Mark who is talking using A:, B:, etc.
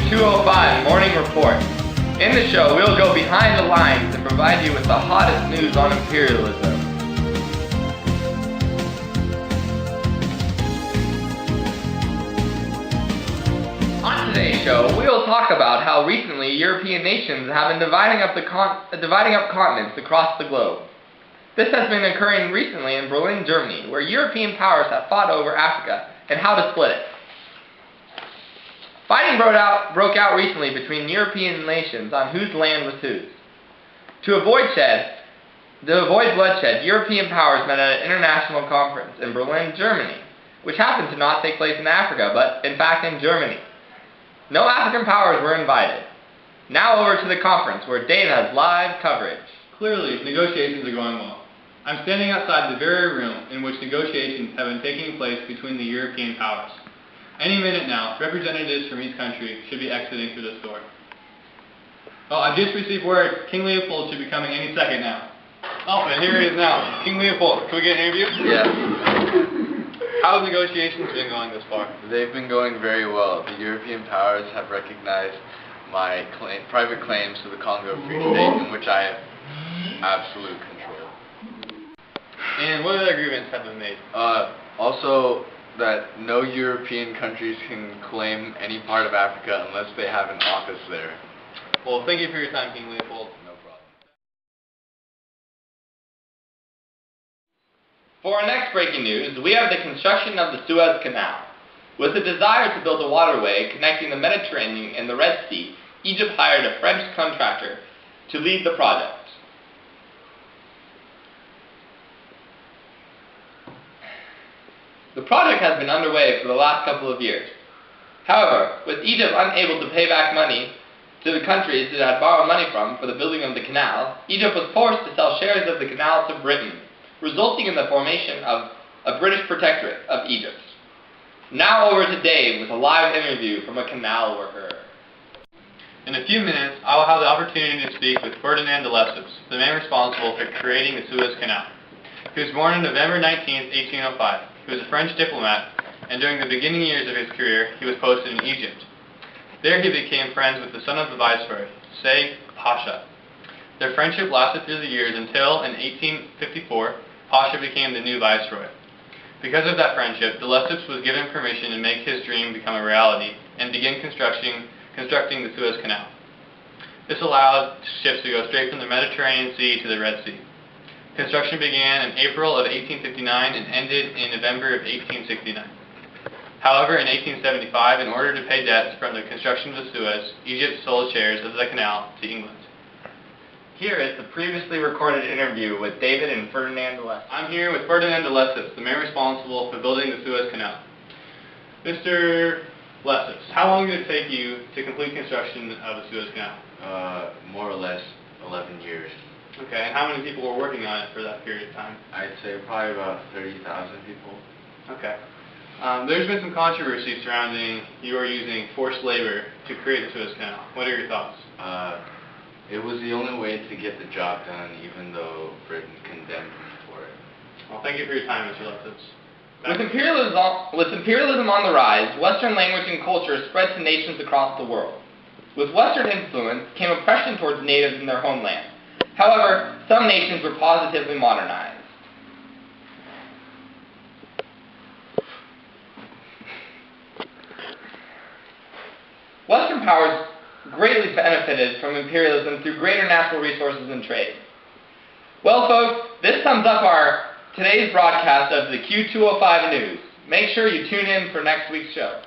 A: Q205 Morning Report. In the show, we'll go behind the lines and provide you with the hottest news on imperialism. On today's show, we'll talk about how recently European nations have been dividing up continents across the globe. This has been occurring recently in Berlin, Germany, where European powers have fought over Africa and how to split it. Fighting broke out recently between European nations on whose land was whose. To avoid bloodshed, European powers met at an international conference in Berlin, Germany, which happened to not take place in Africa, but in fact in Germany. No African powers were invited. Now over to the conference, where Dave has live coverage.
B: Clearly, negotiations are going well. I'm standing outside the very room in which negotiations have been taking place between the European powers. Any minute now, representatives from each country should be exiting through this door. Oh, I've just received word King Leopold should be coming any second now. Oh, and here he is now. King Leopold, can we get an interview?
C: Yes.
B: How have negotiations been going this far?
C: They've been going very well. The European powers have recognized my private claims to the Congo Free State, in which I have absolute control.
B: And what other agreements have been made?
C: Also, that no European countries can claim any part of Africa unless they have an office there.
B: Well, thank you for your time, King Leopold.
C: No problem.
A: For our next breaking news, we have the construction of the Suez Canal. With the desire to build a waterway connecting the Mediterranean and the Red Sea, Egypt hired a French contractor to lead the project. The project has been underway for the last couple of years. However, with Egypt unable to pay back money to the countries it had borrowed money from for the building of the canal, Egypt was forced to sell shares of the canal to Britain, resulting in the formation of a British protectorate of Egypt. Now over to Dave with a live interview from a canal worker.
B: In a few minutes, I will have the opportunity to speak with Ferdinand de Lesseps, the man responsible for creating the Suez Canal. He was born on November 19, 1805. He was a French diplomat, and during the beginning years of his career, he was posted in Egypt. There he became friends with the son of the viceroy, Say Pasha. Their friendship lasted through the years until, in 1854, Pasha became the new viceroy. Because of that friendship, de Lesseps was given permission to make his dream become a reality and begin constructing the Suez Canal. This allowed ships to go straight from the Mediterranean Sea to the Red Sea. Construction began in April of 1859 and ended in November of 1869. However, in 1875, in order to pay debts from the construction of the Suez, Egypt sold shares of the canal to England.
A: Here is the previously recorded interview with David and Ferdinand de Lesseps.
B: I'm here with Ferdinand de Lesseps, the man responsible for building the Suez Canal. Mr. Lesseps, how long did it take you to complete construction of the Suez Canal?
C: More or less 11 years.
B: Okay, and how many people were working on it for that period of time?
C: I'd say probably about 30,000 people.
B: Okay. There's been some controversy surrounding your using forced labor to create the Suez Canal. What are your thoughts?
C: It was the only way to get the job done, even though Britain condemned me for it.
B: Well, thank you for your time, Mr. Lesseps.
A: With imperialism on the rise, Western language and culture spread to nations across the world. With Western influence came oppression towards natives in their homeland. However, some nations were positively modernized. Western powers greatly benefited from imperialism through greater natural resources and trade. Well, folks, this sums up our today's broadcast of the Q205 News. Make sure you tune in for next week's show.